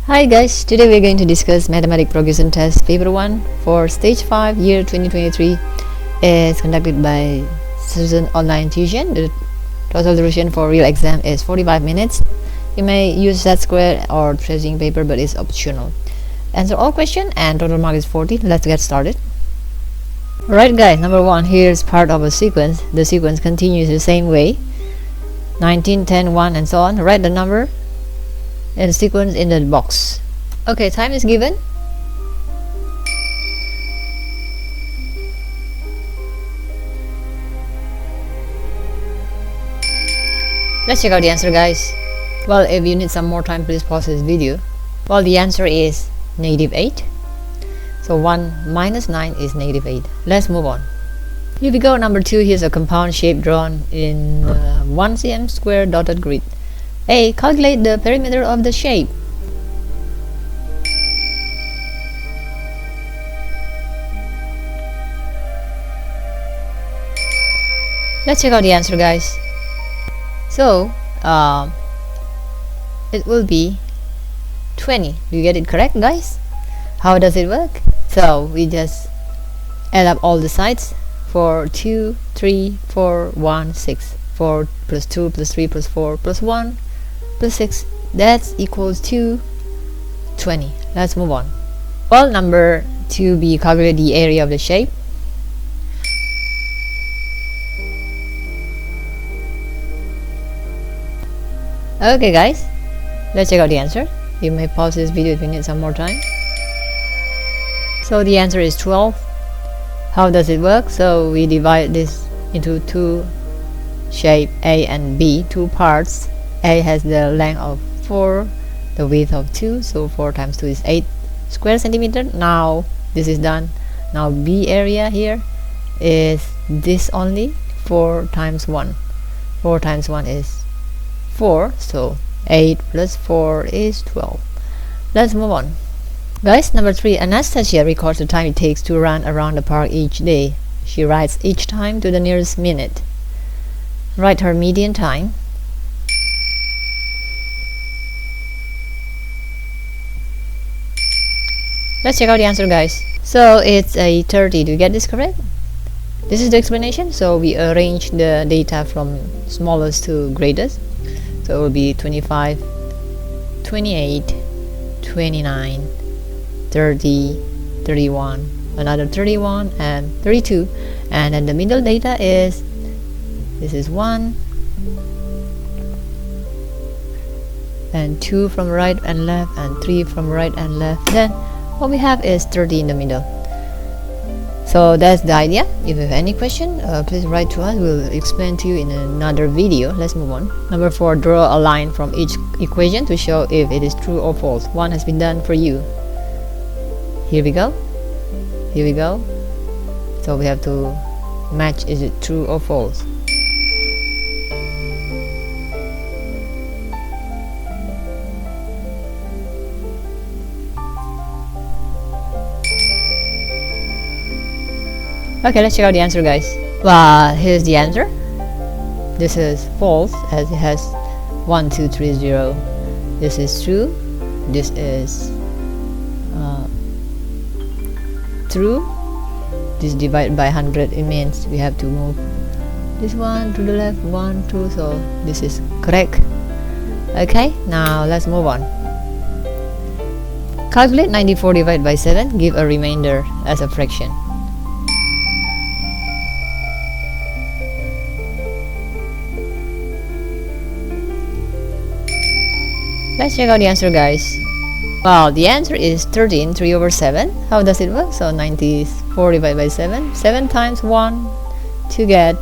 Hi guys, today we're going to discuss Mathematics Progression Test Paper 1 for Stage 5 Year 2023. It's conducted by Student Online Tuition. The total duration for real exam is 45 minutes. You may use that square or tracing paper, but it's optional. Answer all questions and total mark is 40. Let's get started. Alright guys, number 1, here's part of a sequence. The sequence continues the same way. 19, 10, 1 and so on. Write the number and sequence in the box. Okay, time is given. Let's check out the answer, guys. Well, if you need some more time, please pause this video. Well, the answer is -8. So 1 minus 9 is -8. Let's move on. Here we go. Number 2, here's a compound shape drawn in 1 cm square dotted grid. A. Calculate the perimeter of the shape. Let's check out the answer, guys. So, it will be 20. Do you get it correct, guys? How does it work? So, we just add up all the sides. 4, 2, 3, 4, 1, 6. 4 plus 2 plus 3 plus 4 plus 1 plus 6, that's equals to 20. Let's move on. Well, number 2b, calculate the area of the shape. Okay guys, let's check out the answer. You may pause this video if you need some more time. So the answer is 12. How does it work? So we divide this into two shape A and B, two parts. A has the length of 4, the width of 2, so 4 times 2 is 8 square centimeter. Now this is done. Now B area here is this only, 4 times 1. 4 times 1 is 4, so 8 plus 4 is 12. Let's move on. Guys, number 3, Anastasia records the time it takes to run around the park each day. She writes each time to the nearest minute. Write her median time. Let's check out the answer, guys. So it's a 30. Do you get this correct? This is the explanation. So we arrange the data from smallest to greatest. So it will be 25, 28, 29, 30, 31, another 31 and 32. And then the middle data is, this is 1 and 2 from right and left and 3 from right and left. Then what we have is 30 in the middle. So that's the idea. If you have any question, please write to us. We'll explain to you in another video. Let's move on. Number 4, draw a line from each equation to show if it is true or false. One has been done for you. Here we go. Here we go. So we have to match, is it true or false? Okay, let's check out the answer, guys. Well, here's the answer. This is false as it has 1, 2, 3, 0. This is true. This is true. This divided by 100, it means we have to move this one to the left, 1, 2, so this is correct. Okay, now let's move on. Calculate 94 divided by 7. Give a remainder as a fraction. Let's check out the answer, guys. Well, the answer is 13, 3 over 7. How does it work? So 94 divided by 7. 7 times 1 to get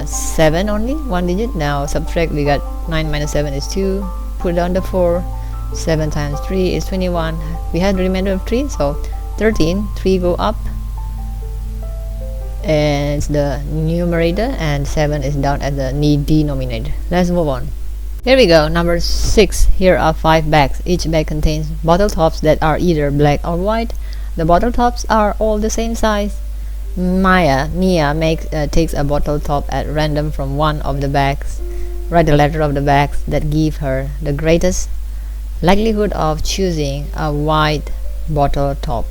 7 only, 1 digit. Now subtract, we got 9 minus 7 is 2. Put down the 4. 7 times 3 is 21. We had the remainder of 3, so 13. 3 go up. And it's the numerator, and 7 is down at the denominator. Let's move on. Here we go. Number 6. Here are 5 bags. Each bag contains bottle tops that are either black or white. The bottle tops are all the same size. Mia takes a bottle top at random from one of the bags. Write the letter of the bags that give her the greatest Likelihood of choosing a white bottle top.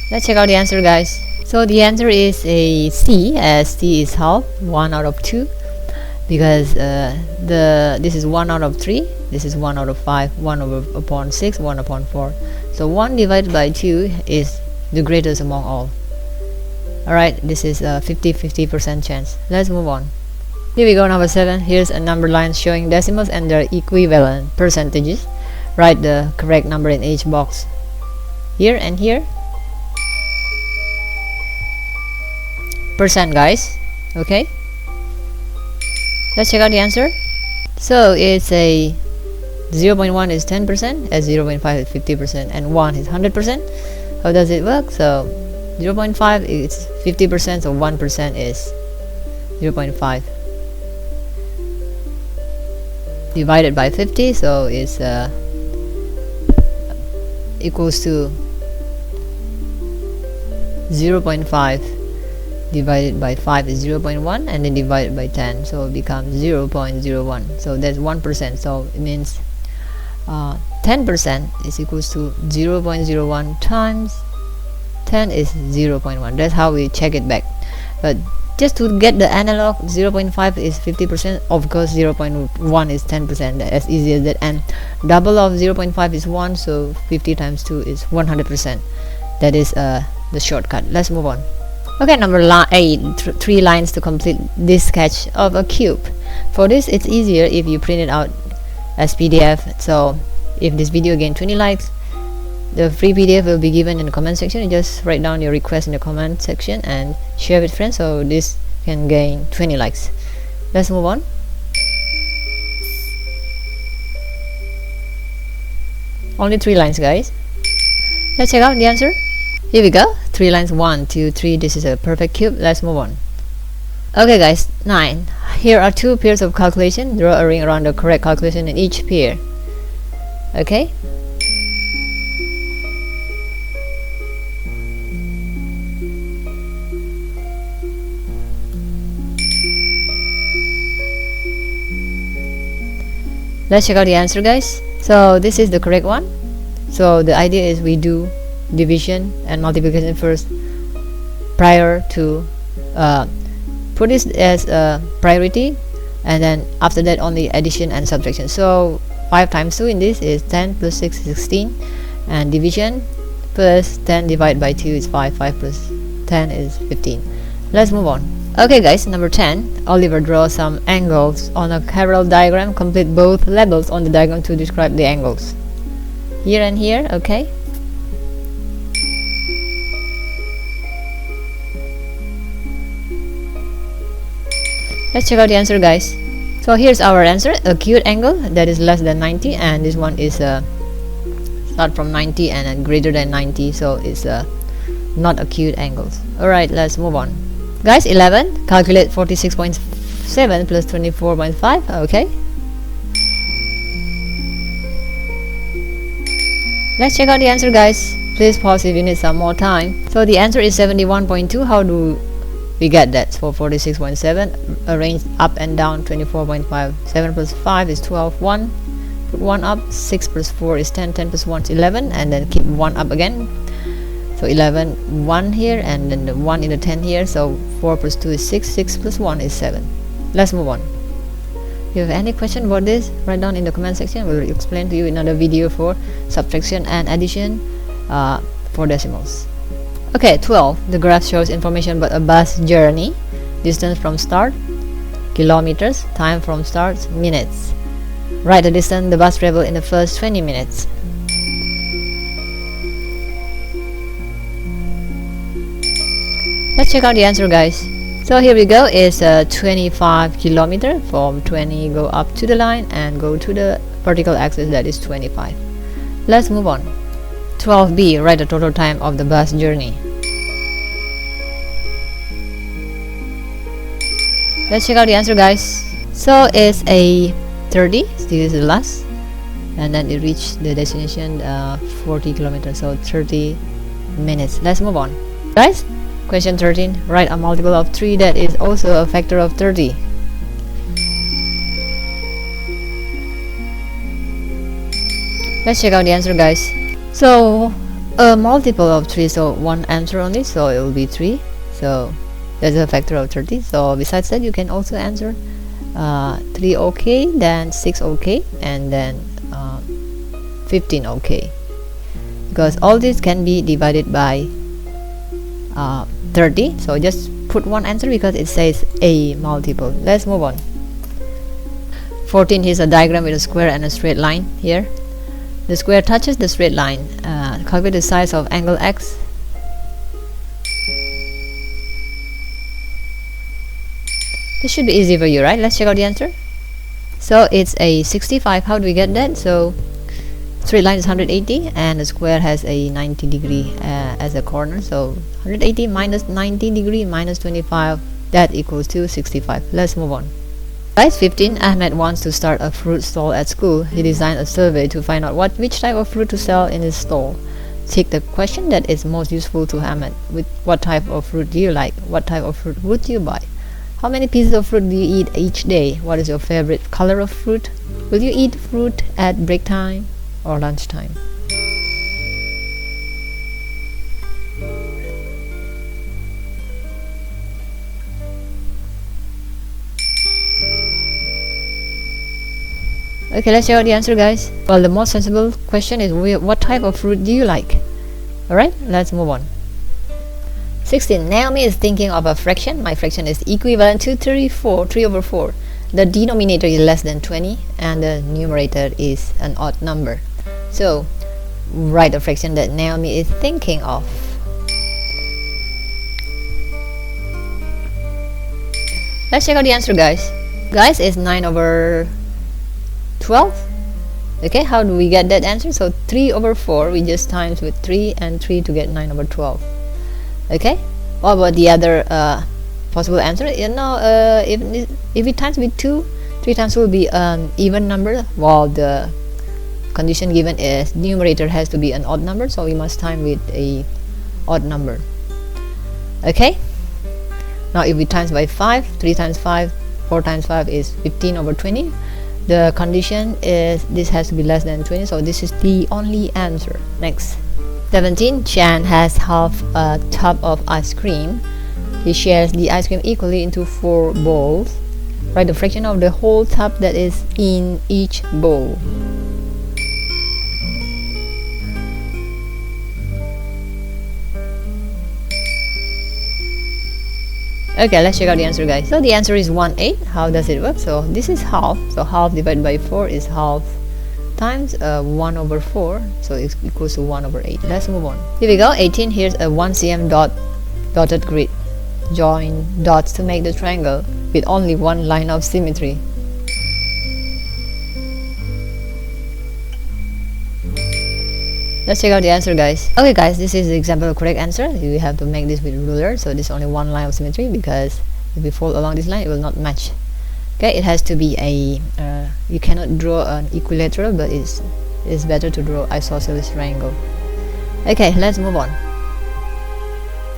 Let's check out the answer, guys. So the answer is a C, as C is half, 1 out of 2, because this is 1 out of 3, this is 1 out of 5, 1 upon 6, 1 upon 4. So 1 divided by 2 is the greatest among all. Alright, this is a 50-50% chance. Let's move on. Here we go, number 7. Here's a number line showing decimals and their equivalent percentages. Write the correct number in each box, here and here. Percent, guys. Okay, let's check out the answer. So it's a 0.1 is 10%, as 0.5 is 50%, and 1 is 100%. How does it work? So 0.5 is 50%, so 1% is 0.5 divided by 50, so it's equals to 0.5 divided by 5 is 0.1, and then divided by 10, so it becomes 0.01. So that's 1%, so it means 10% is equals to 0.01 times 10 is 0.1. That's how we check it back. But just to get the analog, 0.5 is 50%, of course 0.1 is 10%, as easy as that, and double of 0.5 is 1, so 50 times 2 is 100%. That is the shortcut. Let's move on. Okay, number 8, 3 lines to complete this sketch of a cube. For this, it's easier if you print it out as PDF. So if this video gains 20 likes, the free PDF will be given in the comment section. You just write down your request in the comment section and share with friends, so this can gain 20 likes. Let's move on. Only 3 lines, guys. Let's check out the answer. Here we go. 3 lines, 1, 2, 3. This is a perfect cube. Let's move on. Okay, guys. 9. Here are 2 pairs of calculation. Draw a ring around the correct calculation in each pair. Okay. Let's check out the answer, guys. So this is the correct one. So the idea is we do division and multiplication first prior to put this as a priority, and then after that only addition and subtraction. So 5 times 2 in this is 10, plus 6 is 16, and division plus 10 divided by 2 is 5, 5 plus 10 is 15. Let's move on. Okay, guys, number 10. Oliver draws some angles on a parallel diagram. Complete both levels on the diagram to describe the angles. Here and here, okay. Let's check out the answer, guys. So here's our answer. Acute angle that is less than 90, and this one is start from 90 and then greater than 90, so it's not acute angles. Alright, let's move on. Guys, 11. Calculate 46.7 plus 24.5. Okay. Let's check out the answer, guys. Please pause if you need some more time. So the answer is 71.2. How do we get that? So 46.7 arrange up and down. 24.5. 7 plus 5 is 12. 1. Put 1 up. 6 plus 4 is 10. 10 plus 1 is 11. And then keep 1 up again. So 11, 1 here, and then the 1 in the 10 here. So 4 plus 2 is 6. 6 plus 1 is 7. Let's move on. If you have any question about this, write down in the comment section. We'll explain to you in another video for subtraction and addition for decimals. Okay, 12. The graph shows information about a bus journey. Distance from start, kilometers. Time from start, minutes. Write the distance the bus traveled in the first 20 minutes. Let's check out the answer, guys. So here we go. It's 25 kilometer. From 20 go up to the line and go to the vertical axis, that is 25. Let's move on. 12b. Write the total time of the bus journey. Let's check out the answer, guys. So it's a 30. This is the last, and then it reached the destination 40 kilometers, so 30 minutes. Let's move on, guys. Question 13. Write a multiple of 3 that is also a factor of 30. Let's check out the answer, guys. So a multiple of 3, so one answer only, so it will be 3. So that's a factor of 30. So besides that, you can also answer 3 okay, then 6 okay, and then 15 okay, because all this can be divided by 30. So just put one answer because it says a multiple. Let's move on. 14, here's a diagram with a square and a straight line here. The square touches the straight line. Calculate the size of angle x. This should be easy for you, right? Let's check out the answer. So it's a 65. How do we get that? So straight line is 180 and the square has a 90 degree as a corner. So 180 minus 90 degree minus 25, that equals to 65. Let's move on. Guys, 15, Ahmed wants to start a fruit stall at school. He designed a survey to find out which type of fruit to sell in his stall. Take the question that is most useful to Ahmed. With what type of fruit do you like? What type of fruit would you buy? How many pieces of fruit do you eat each day? What is your favorite color of fruit? Will you eat fruit at break time or lunchtime? Okay, let's check out the answer, guys. Well, the most sensible question is what type of fruit do you like? Alright, let's move on. 16. Naomi is thinking of a fraction. My fraction is equivalent to 3 over 4. The denominator is less than 20 and the numerator is an odd number. So, write the fraction that Naomi is thinking of. Let's check out the answer, guys. Guys, it's 9 over 12. Okay, how do we get that answer? So 3 over 4, we just times with 3 and 3 to get 9 over 12. Okay, what about the other possible answer? You know, if we times with 2, 3 times will be an even number, while the condition given is numerator has to be an odd number, so we must time with a odd number. Okay, now if we times by 5, 3 times 5, 4 times 5 is 15 over 20. The condition is this has to be less than 20, so this is the only answer. Next. 17. Chan has half a tub of ice cream. He shares the ice cream equally into 4 bowls. Write the fraction of the whole tub that is in each bowl. Okay, let's check out the answer, guys. So the answer is 1/8. How does it work? So this is half. So half divided by 4 is half times 1 over 4. So it's equals to 1 over 8. Let's move on. Here we go. 18. Here's a 1 cm dotted grid. Join dots to make the triangle with only one line of symmetry. Let's check out the answer, guys. Okay, guys, this is the example of correct answer. You have to make this with ruler, so this is only one line of symmetry, because if we fold along this line, it will not match. Okay, it has to be a you cannot draw an equilateral, but it's better to draw isosceles triangle. Okay, let's move on.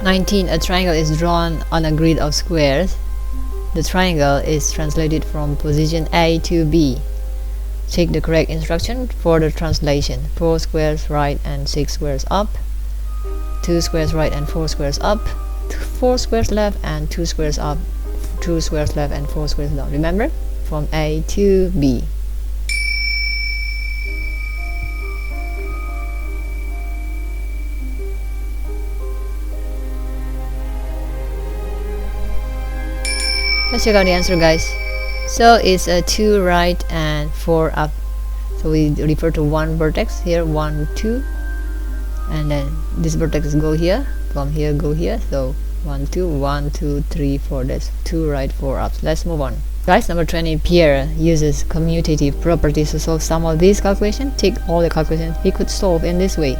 19. A triangle is drawn on a grid of squares. The triangle is translated from position A to B. Check the correct instruction for the translation. 4 squares right and 6 squares up. 2 squares right and 4 squares up. 4 squares left and 2 squares up. 2 squares left and 4 squares down. Remember? From A to B. Let's check out the answer, guys. So it's a 2 right and 4 up. So we refer to one vertex here, 1, 2, and then this vertex go here, from here go here. So 1, 2, 1, 2, 3, 4. That's 2 right, 4 up. Let's move on. Guys, number 20. Pierre uses commutative properties to solve some of these calculations. Take all the calculations he could solve in this way.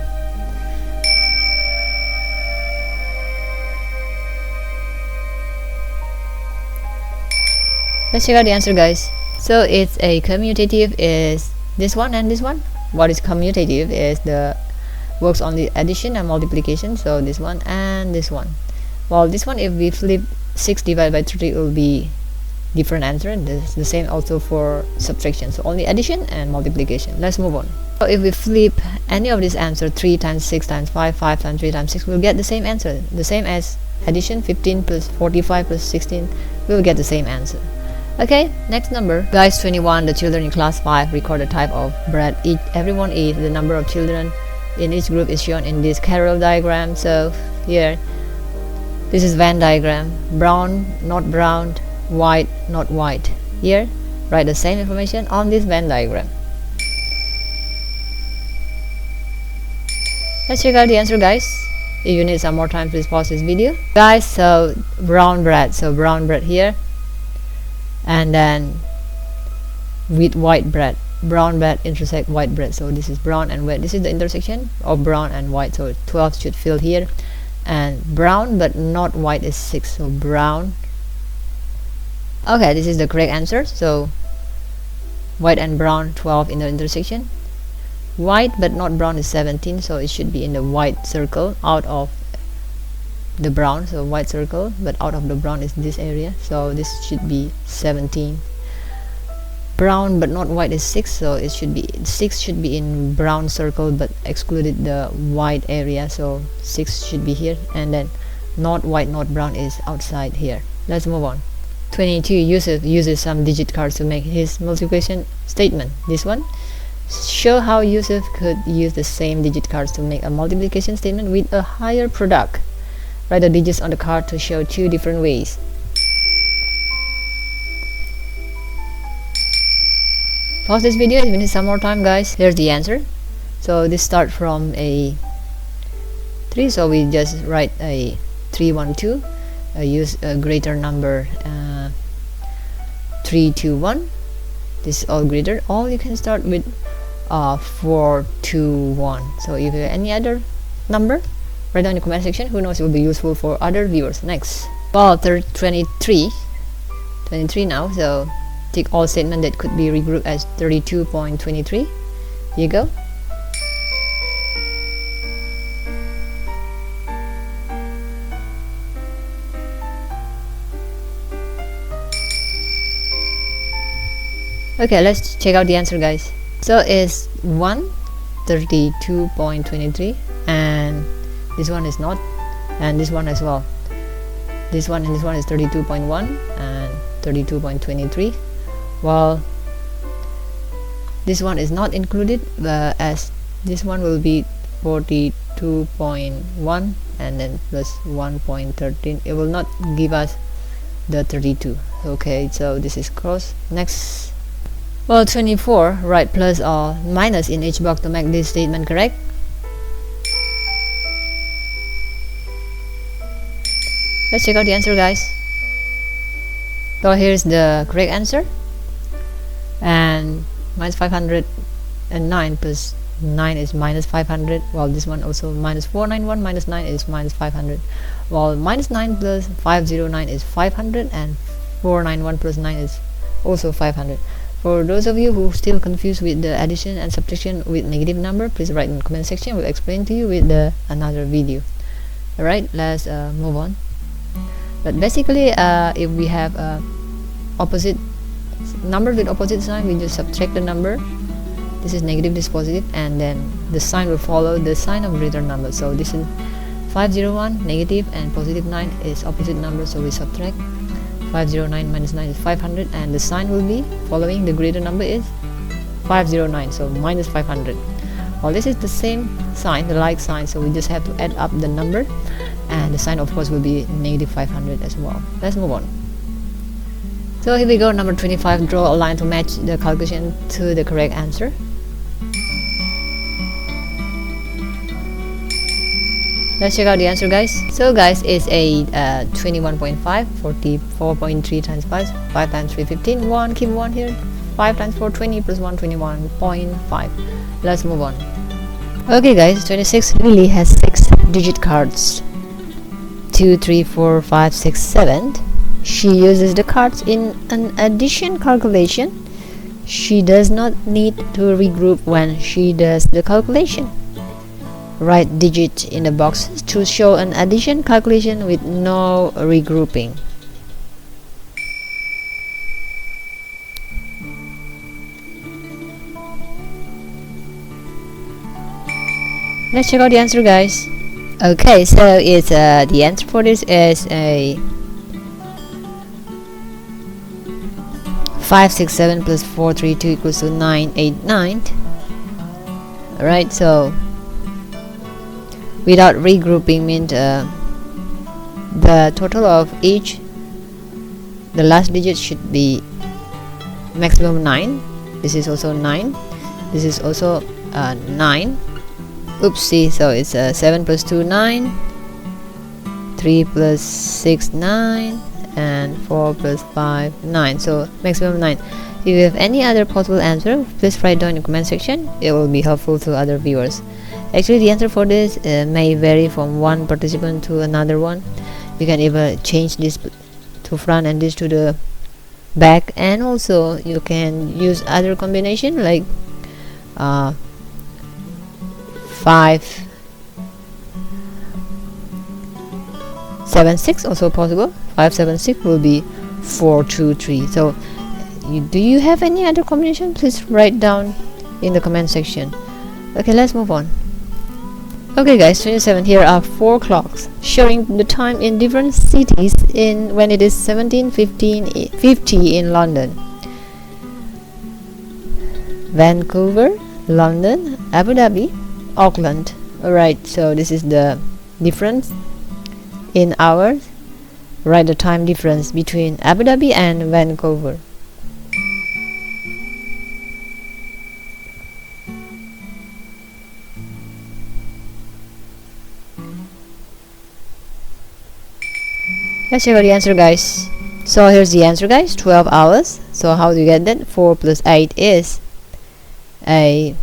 Let's check out the answer, guys. So it's a commutative is this one and this one. What is commutative is the works on the addition and multiplication. So this one and this one. While this one, if we flip 6 divided by 3, it will be different answer, and this the same also for subtraction. So only addition and multiplication. Let's move on. So if we flip any of this answer, 3 times 6 times 5, 5 times 3 times 6, we'll get the same answer, the same as addition. 15 plus 45 plus 16, we'll get the same answer. Okay, next number. Guys, 21. The children in class 5 record the type of bread everyone eats. The number of children in each group is shown in this Carroll diagram. So here, this is Venn diagram. Brown, not brown. White, not white. Here, write the same information on this Venn diagram. Let's check out the answer, guys. If you need some more time, please pause this video. Guys, so brown bread. So brown bread here. And then with white bread. Brown bread intersect white bread. So this is brown and white. This is the intersection of brown and white. So 12 should fill here. And brown but not white is 6. So brown. Okay, this is the correct answer. So white and brown, 12 in the intersection. White but not brown is 17, so it should be in the white circle out of the brown. So white circle, but out of the brown is this area, so this should be 17. Brown but not white is 6, so it should be 6 should be in brown circle but excluded the white area, so 6 should be here. And then not white not brown is outside here. Let's move on. 22. Yusuf uses some digit cards to make his multiplication statement. This one. Show how Yusuf could use the same digit cards to make a multiplication statement with a higher product. Write the digits on the card to show 2 different ways. Pause this video if you need some more time, guys. Here's the answer. So this start from a 3, so we just write a 3, 1, 2. Use a greater number 3, 2, 1. This is all greater. Or you can start with 4, 2, 1. So if you have any other number, write down in the comment section. Who knows, it will be useful for other viewers. Next, well, 23 now. So take all statement that could be regrouped as 32.23. Here you go. Okay, let's check out the answer, guys. So it's 1, 32.23, and this one is not, and this one as well. This one and this one is 32.1 and 32.23. Well, this one is not included, as this one will be 42.1 and then plus 1.13. It will not give us the 32. Okay, so this is cross. Next. Well, 24, write plus or minus in each box to make this statement correct. Let's check out the answer, guys. So here's the correct answer. And minus 509 plus 9 is minus 500. Well, this one also minus 491 minus 9 is minus 500. Well, minus 9 plus 509 is 500, and 491 plus 9 is also 500. For those of you who still confused with the addition and subtraction with negative number, please write in the comment section. We'll explain to you with another video. Alright, let's move on. But basically, if we have opposite number with opposite sign, we just subtract the number. This is negative, this is positive, and then the sign will follow the sign of greater number. So this is 501 negative and positive 9 is opposite number, so we subtract. 509 minus 9 is 500, and the sign will be following the greater number is 509, so minus 500. Well, this is the same sign, the like sign, so we just have to add up the number, and the sign of course will be negative 500 as well. Let's move on. So here we go, number 25. Draw a line to match the calculation to the correct answer. Let's check out the answer, guys. So guys, it's a 21.5, 44.3 times 5 times 3, 15, 1, keep 1 here, 5 times 4, 20 plus 1, 21.5. Let's move on. Okay guys, 26 really has 6 digit cards. 2, 3, 4, 5, 6, 7. She uses the cards in an addition calculation. She does not need to regroup when she does the calculation. Write digit in the box to show an addition calculation with no regrouping. Let's check out the answer, guys. Okay, so it's the answer for this is a 5, 6, 7 plus 4, 3, 2 equals to 9, 8, 9. Alright, so without regrouping means the total of each, the last digit should be maximum 9. This is also 9. This is also 9. Oopsie, so it's 7 plus 2, 9. 3 plus 6, 9. And 4 plus 5, 9. So maximum 9. If you have any other possible answer, please write down in the comment section. It will be helpful to other viewers. Actually, the answer for this may vary from one participant to another one. You can even change this to front and this to the back, and also you can use other combination like 5, 7, 6 also possible. 5, 7, 6 will be 4, 2, 3. So do you have any other combination? Please write down in the comment section. Okay, let's move on. Okay guys, 27. Here are 4 clocks showing the time in different cities in when it is 17:50 in London. Vancouver, London, Abu Dhabi, Auckland. Alright, so this is the difference in hours. Write the time difference between Abu Dhabi and Vancouver. Let's check out the answer, guys. So here's the answer, guys. 12 hours. So how do you get that? 4 plus 8 is a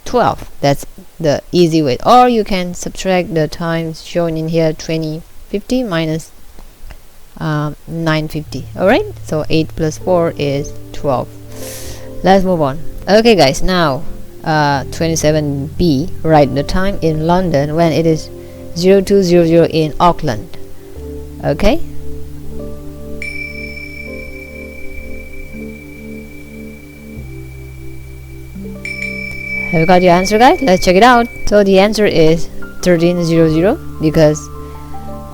12. That's the easy way. Or you can subtract the times shown in here, 20:50 minus 9:50. Alright, so 8 plus 4 is 12. Let's move on. Okay guys, now 27B, write the time in London when it is 0200 in Auckland. Okay, have you got your answer, guys? Let's check it out. So the answer is 1300 because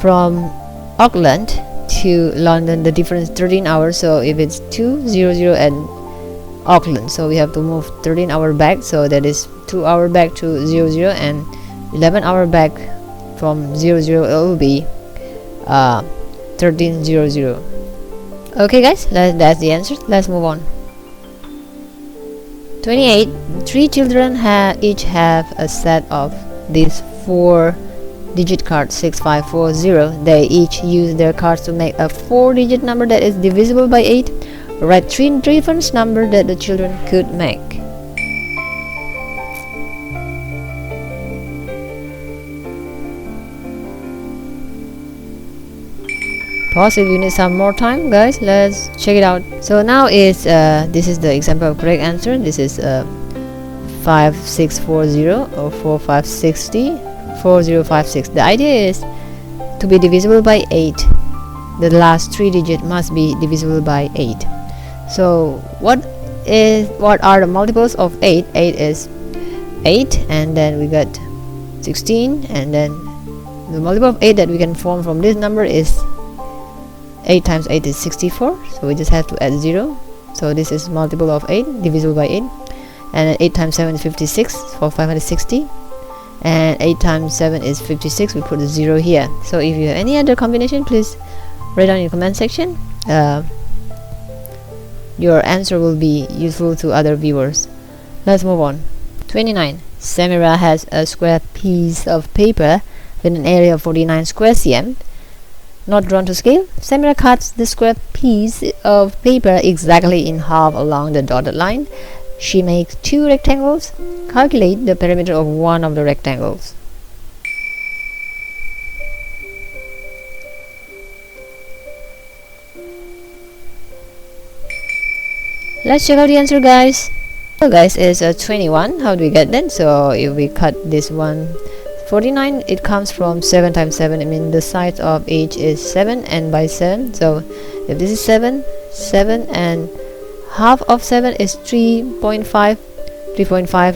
from Auckland to London the difference 13 hours. So if it's 200 and Auckland, so we have to move 13 hours back, so that is 2 hours back to 00, and 11 hours back from 00. It will be 1300. Okay guys, that's the answer. Let's move on. 28. 3 children each have a set of these 4-digit cards, 6540. They each use their cards to make a 4-digit number that is divisible by 8. Write 3 different numbers that the children could make. Pause if you need some more time, guys. Let's check it out. So now is this is the example of correct answer. This is 5640 or 4560 4056. The idea is to be divisible by 8. The last 3 digits must be divisible by 8. So what are the multiples of 8? 8 is 8, and then we got 16, and then the multiple of 8 that we can form from this number is 8 times 8 is 64, so we just have to add 0. So this is multiple of 8 divisible by 8, and then 8 times 7 is 56 for 560, and 8 times 7 is 56. We put a 0 here. So if you have any other combination, please write down in the comment section. Your answer will be useful to other viewers. Let's move on. 29. Samira has a square piece of paper with an area of 49 square cm. Not drawn to scale. Samira cuts the square piece of paper exactly in half along the dotted line. She makes 2 rectangles. Calculate the perimeter of one of the rectangles. Let's check out the answer, guys. So guys, it's 21. How do we get that? So if we cut this one 49, it comes from 7 times 7. I mean the size of each is 7 and by 7. So if this is 7 and half of 7 is 3.5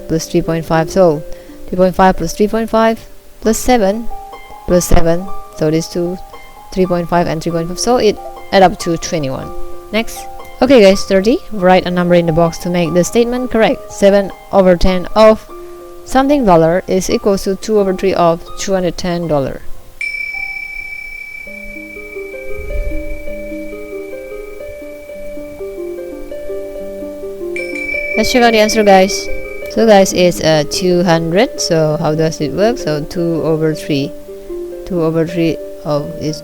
plus 3.5. So 3.5 plus 3.5 plus 7 plus 7, so these two, 3.5 and 3.5, so it add up to 21. Next. Okay guys, 30. Write a number in the box to make the statement correct. 7 over 10 of something dollar is equals to 2 over 3 of $210. Let's check out the answer, guys. So guys, it's 200. So how does it work? So 2 over 3 of is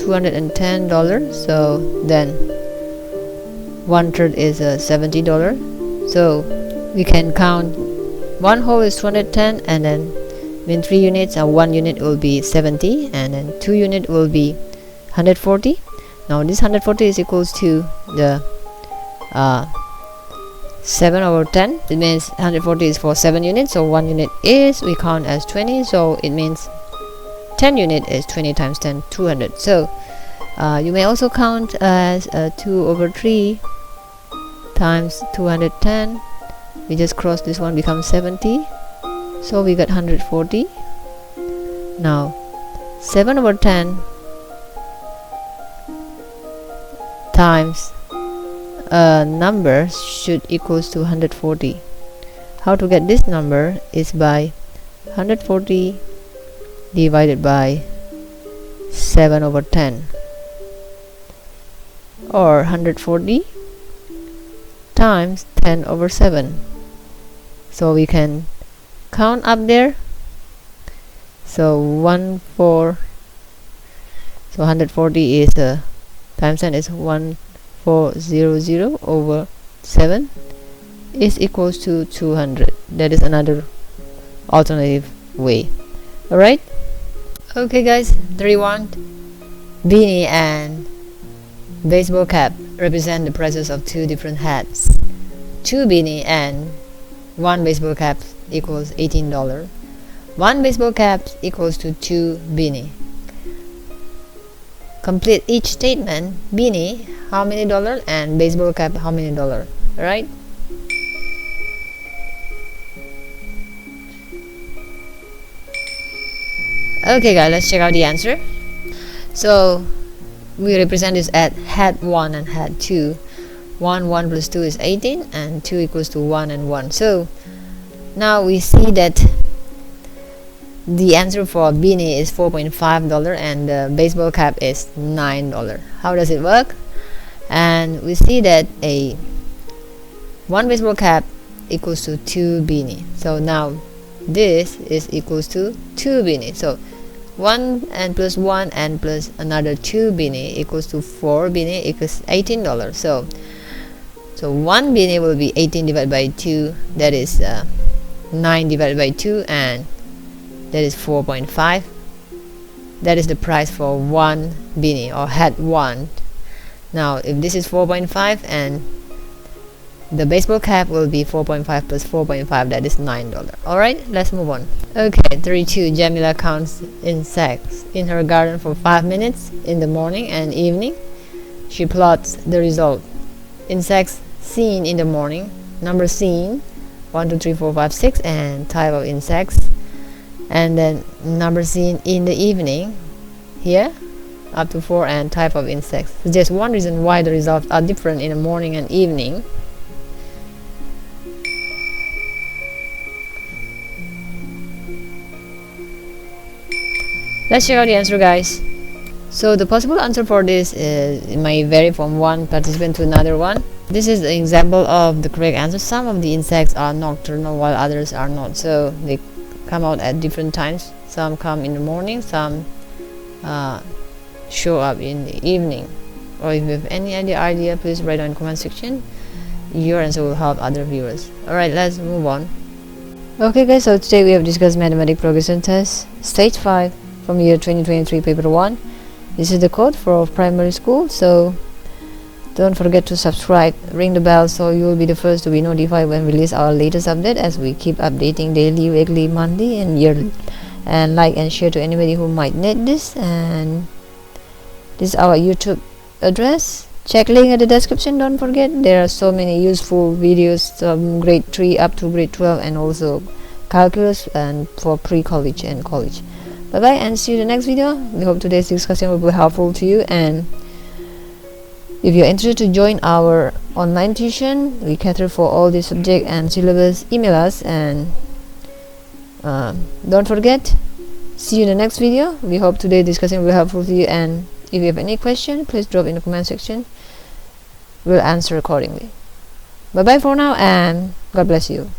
$210. So then 1/3 is $70. So we can count one whole is 210, and then when 3 units and 1 unit will be 70, and then 2 unit will be 140. Now this 140 is equals to the 7 over 10. It means 140 is for 7 units, so 1 unit is, we count as 20, so it means 10 unit is 20 times 10, 200. So you may also count as 2 over 3 times 210. We just cross this one, becomes 70, so we got 140. Now 7 over 10 times a number should equals to 140. How to get this number is by 140 divided by 7 over 10, or 140 times 10 over 7. So we can count up there. So 140 is times 10 is 1400 over 7 is equals to 200. That is another alternative way. Alright. Okay guys, 31. Beanie and baseball cap represent the prices of two different hats. 2 beanie and 1 baseball cap equals $18. 1 baseball cap equals to 2 beanie. Complete each statement. Beanie, how many dollar, and baseball cap, how many dollar. Alright. Okay guys, let's check out the answer. So we represent this at hat 1 and hat 2. 1 plus 2 is 18, and 2 equals to 1 and 1. So now we see that the answer for beanie is $4.5 and the baseball cap is $9. How does it work? And we see that a 1 baseball cap equals to 2 beanie. So now this is equals to 2 beanie. So 1 and plus 1 and plus another 2 beanie equals to 4 beanie equals $18. So 1 beanie will be 18 divided by 2, that is 9 divided by 2, and that is 4.5. That is the price for 1 beanie or hat 1. Now if this is 4.5 and the baseball cap will be 4.5 plus 4.5, that is $9. Alright, let's move on. Okay, 32. Jamila counts insects in her garden for 5 minutes in the morning and evening. She plots the result. Insects seen in the morning, number seen 1 2 3 4 5 6, and type of insects, and then number seen in the evening here up to 4, and type of insects. Just one reason why the results are different in the morning and evening. Let's check out the answer, guys. So the possible answer for this is, it may vary from one participant to another one. This is an example of the correct answer. Some of the insects are nocturnal while others are not, so they come out at different times. Some come in the morning, some show up in the evening. Or if you have any idea, please write down in the comment section. Your answer will help other viewers. Alright, let's move on. Okay guys, so today we have discussed mathematics progression test stage 5 from year 2023 paper 1. This is the code for primary school, so don't forget to subscribe, ring the bell, so you will be the first to be notified when we release our latest update, as we keep updating daily, weekly, monthly and yearly. And like and share to anybody who might need this. And this is our YouTube address. Check link in the description. Don't forget, there are so many useful videos from grade 3 up to grade 12, and also calculus and for pre-college and college. Bye bye and see you in the next video. We hope today's discussion will be helpful to you, and if you're interested to join our online tuition, we cater for all the subject and syllabus, email us, and don't forget, see you in the next video. We hope today's discussion will be helpful to you, and if you have any question, please drop in the comment section. We'll answer accordingly. Bye bye for now, and God bless you.